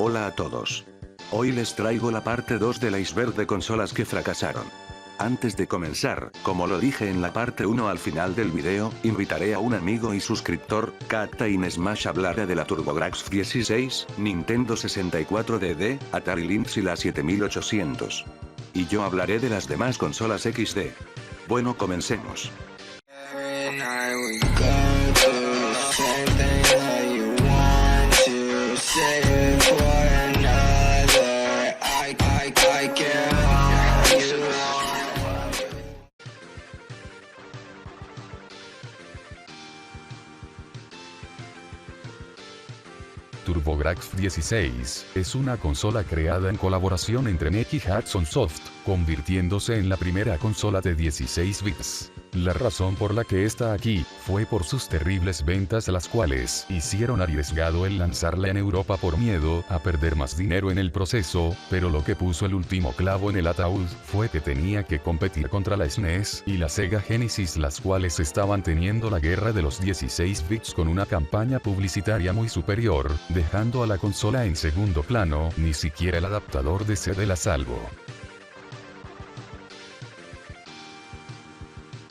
Hola a todos. Hoy les traigo la parte 2 del iceberg de consolas que fracasaron. Antes de comenzar, como lo dije en la parte 1 al final del video, invitaré a un amigo y suscriptor, Captain Smash a hablar de la TurboGrafx 16, Nintendo 64DD, Atari Lynx y la 7800. Y yo hablaré de las demás consolas XD. Bueno, comencemos. TurboGrafx 16 es una consola creada en colaboración entre NEC y Hudson Soft, convirtiéndose en la primera consola de 16 bits. La razón por la que está aquí fue por sus terribles ventas, las cuales hicieron arriesgado el lanzarla en Europa por miedo a perder más dinero en el proceso, pero lo que puso el último clavo en el ataúd fue que tenía que competir contra la SNES y la Sega Genesis, las cuales estaban teniendo la guerra de los 16 bits con una campaña publicitaria muy superior, dejando a la consola en segundo plano. Ni siquiera el adaptador de CD la salvó.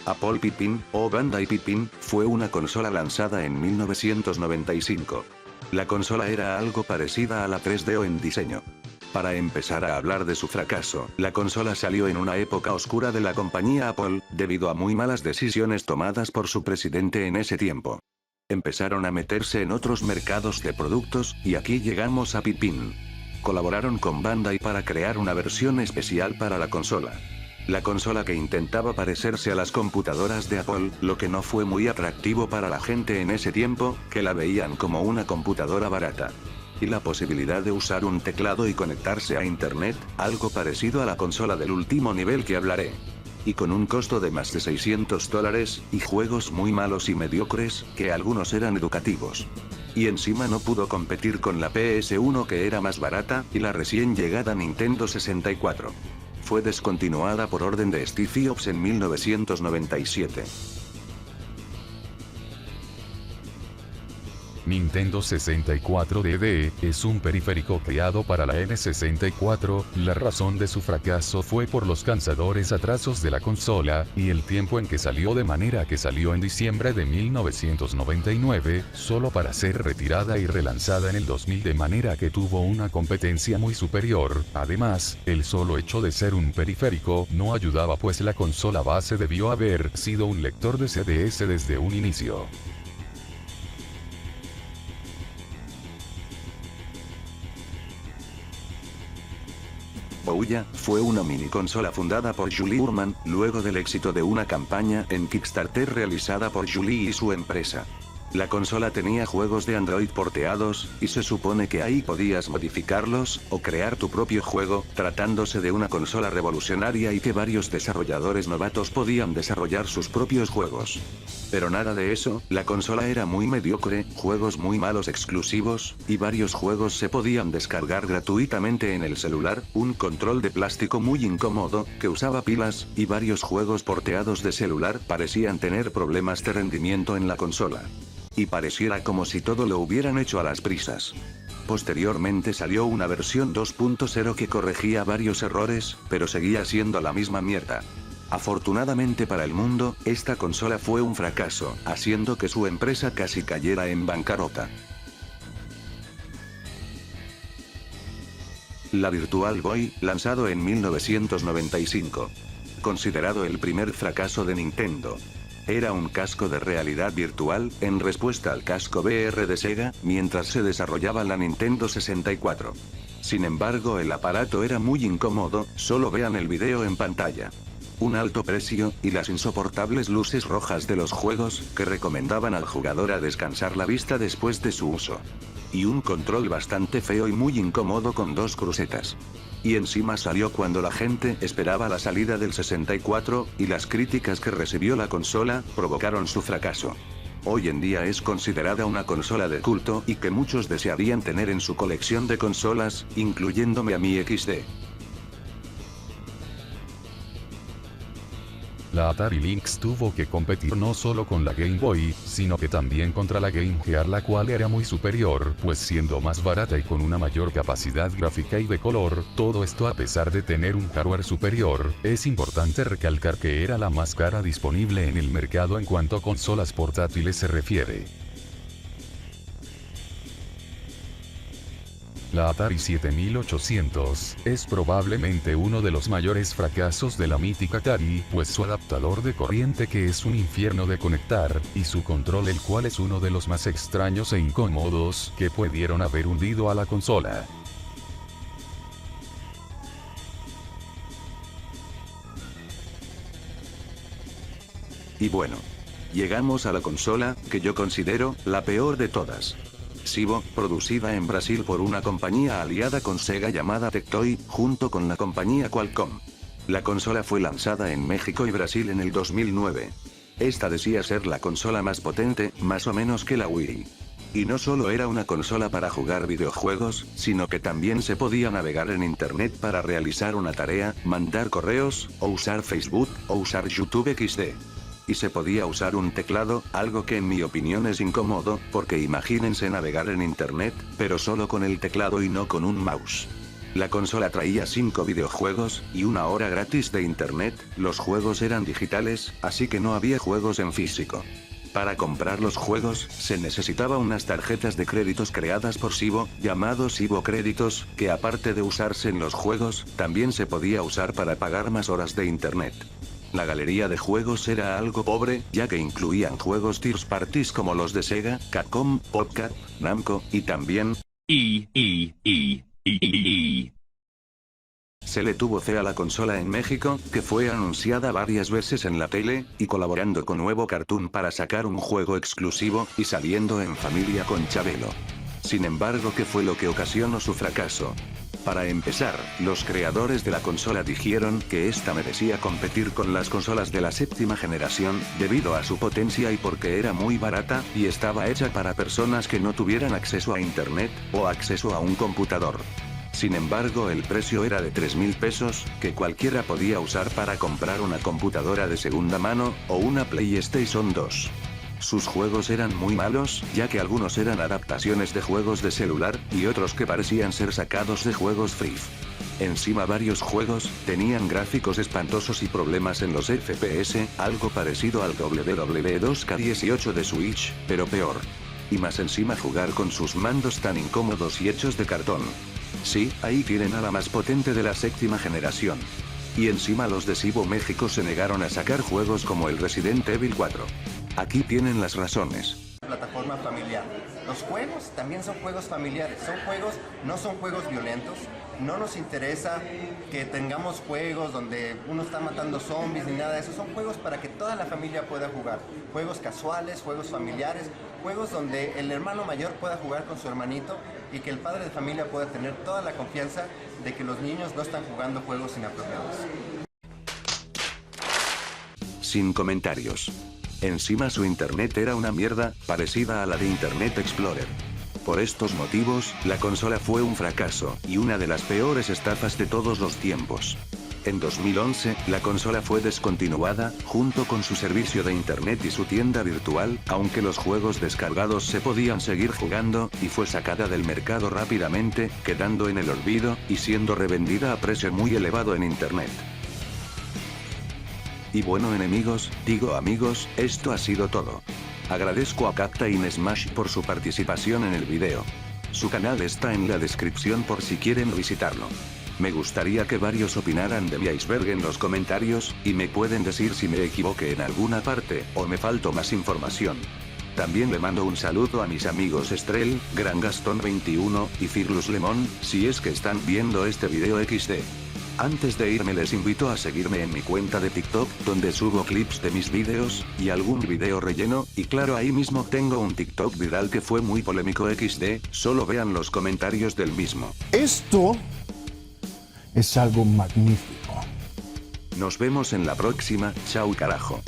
Apple Pippin, o Bandai Pippin, fue una consola lanzada en 1995. La consola era algo parecida a la 3DO en diseño. Para empezar a hablar de su fracaso, la consola salió en una época oscura de la compañía Apple, debido a muy malas decisiones tomadas por su presidente en ese tiempo. Empezaron a meterse en otros mercados de productos, y aquí llegamos a Pippin. Colaboraron con Bandai para crear una versión especial para la consola. La consola que intentaba parecerse a las computadoras de Apple, lo que no fue muy atractivo para la gente en ese tiempo, que la veían como una computadora barata. Y la posibilidad de usar un teclado y conectarse a internet, algo parecido a la consola del último nivel que hablaré. Y con un costo de más de $600, y juegos muy malos y mediocres, que algunos eran educativos. Y encima no pudo competir con la PS1, que era más barata, y la recién llegada Nintendo 64. Fue descontinuada por orden de Steve Jobs en 1997. Nintendo 64DD es un periférico creado para la N64, la razón de su fracaso fue por los cansadores atrasos de la consola, y el tiempo en que salió, de manera que salió en diciembre de 1999, solo para ser retirada y relanzada en el 2000, de manera que tuvo una competencia muy superior. Además, el solo hecho de ser un periférico no ayudaba, pues la consola base debió haber sido un lector de CDS desde un inicio. Ouya fue una mini consola fundada por Julie Burman, luego del éxito de una campaña en Kickstarter realizada por Julie y su empresa. La consola tenía juegos de Android porteados, y se supone que ahí podías modificarlos, o crear tu propio juego, tratándose de una consola revolucionaria y que varios desarrolladores novatos podían desarrollar sus propios juegos. Pero nada de eso, la consola era muy mediocre, juegos muy malos exclusivos, y varios juegos se podían descargar gratuitamente en el celular, un control de plástico muy incómodo, que usaba pilas, y varios juegos porteados de celular parecían tener problemas de rendimiento en la consola. Y pareciera como si todo lo hubieran hecho a las prisas. Posteriormente salió una versión 2.0 que corregía varios errores, pero seguía siendo la misma mierda. Afortunadamente para el mundo, esta consola fue un fracaso, haciendo que su empresa casi cayera en bancarrota. La Virtual Boy, lanzado en 1995. Considerado el primer fracaso de Nintendo. Era un casco de realidad virtual, en respuesta al casco VR de Sega, mientras se desarrollaba la Nintendo 64. Sin embargo, el aparato era muy incómodo, solo vean el video en pantalla. Un alto precio, y las insoportables luces rojas de los juegos, que recomendaban al jugador a descansar la vista después de su uso. Y un control bastante feo y muy incómodo con dos crucetas. Y encima salió cuando la gente esperaba la salida del 64, y las críticas que recibió la consola, provocaron su fracaso. Hoy en día es considerada una consola de culto y que muchos desearían tener en su colección de consolas, incluyéndome a mí XD. La Atari Lynx tuvo que competir no solo con la Game Boy, sino que también contra la Game Gear, la cual era muy superior, pues siendo más barata y con una mayor capacidad gráfica y de color, todo esto a pesar de tener un hardware superior. Es importante recalcar que era la más cara disponible en el mercado en cuanto a consolas portátiles se refiere. La Atari 7800 es probablemente uno de los mayores fracasos de la mítica Atari, pues su adaptador de corriente, que es un infierno de conectar, y su control, el cual es uno de los más extraños e incómodos que pudieron haber hundido a la consola. Y bueno, llegamos a la consola, que yo considero la peor de todas. Cibo, producida en Brasil por una compañía aliada con Sega llamada Tectoy, junto con la compañía Qualcomm. La consola fue lanzada en México y Brasil en el 2009. Esta decía ser la consola más potente, más o menos que la Wii. Y no solo era una consola para jugar videojuegos, sino que también se podía navegar en internet para realizar una tarea, mandar correos, o usar Facebook, o usar YouTube XD. Y se podía usar un teclado, algo que en mi opinión es incómodo, porque imagínense navegar en internet, pero solo con el teclado y no con un mouse. La consola traía 5 videojuegos, y 1 hora gratis de internet. Los juegos eran digitales, así que no había juegos en físico. Para comprar los juegos, se necesitaba unas tarjetas de créditos creadas por Cibo, llamados Cibo Créditos, que aparte de usarse en los juegos, también se podía usar para pagar más horas de internet. La galería de juegos era algo pobre, ya que incluían juegos third parties como los de Sega, Capcom, Podcast, Namco, y también se le tuvo fe a la consola en México, que fue anunciada varias veces en la tele, y colaborando con Nuevo Cartoon para sacar un juego exclusivo, y saliendo en familia con Chabelo. Sin embargo, ¿qué fue lo que ocasionó su fracaso? Para empezar, los creadores de la consola dijeron que esta merecía competir con las consolas de la 7ª generación, debido a su potencia y porque era muy barata, y estaba hecha para personas que no tuvieran acceso a internet, o acceso a un computador. Sin embargo, el precio era de 3,000 pesos, que cualquiera podía usar para comprar una computadora de segunda mano, o una PlayStation 2. Sus juegos eran muy malos, ya que algunos eran adaptaciones de juegos de celular, y otros que parecían ser sacados de juegos free. Encima varios juegos tenían gráficos espantosos y problemas en los FPS, algo parecido al WWE 2K18 de Switch, pero peor. Y más encima jugar con sus mandos tan incómodos y hechos de cartón. Sí, ahí tienen a la más potente de la 7ª generación. Y encima los de Cibo México se negaron a sacar juegos como el Resident Evil 4. Aquí tienen las razones. Plataforma familiar. Los juegos también son juegos familiares, no son juegos violentos. No nos interesa que tengamos juegos donde uno está matando zombies ni nada de eso. Son juegos para que toda la familia pueda jugar. Juegos casuales, juegos familiares, juegos donde el hermano mayor pueda jugar con su hermanito y que el padre de familia pueda tener toda la confianza de que los niños no están jugando juegos inapropiados. Sin comentarios. Encima su internet era una mierda, parecida a la de Internet Explorer. Por estos motivos, la consola fue un fracaso, y una de las peores estafas de todos los tiempos. En 2011, la consola fue descontinuada, junto con su servicio de internet y su tienda virtual, aunque los juegos descargados se podían seguir jugando, y fue sacada del mercado rápidamente, quedando en el olvido, y siendo revendida a precio muy elevado en internet. Y bueno amigos, esto ha sido todo. Agradezco a Captain Smash por su participación en el video. Su canal está en la descripción por si quieren visitarlo. Me gustaría que varios opinaran de mi iceberg en los comentarios, y me pueden decir si me equivoqué en alguna parte, o me faltó más información. También le mando un saludo a mis amigos Estrel, Gran Gastón 21, y Firlus Lemon, si es que están viendo este video XD. Antes de irme les invito a seguirme en mi cuenta de TikTok, donde subo clips de mis videos, y algún video relleno, y claro ahí mismo tengo un TikTok viral que fue muy polémico XD, solo vean los comentarios del mismo. Esto es algo magnífico. Nos vemos en la próxima, chao carajo.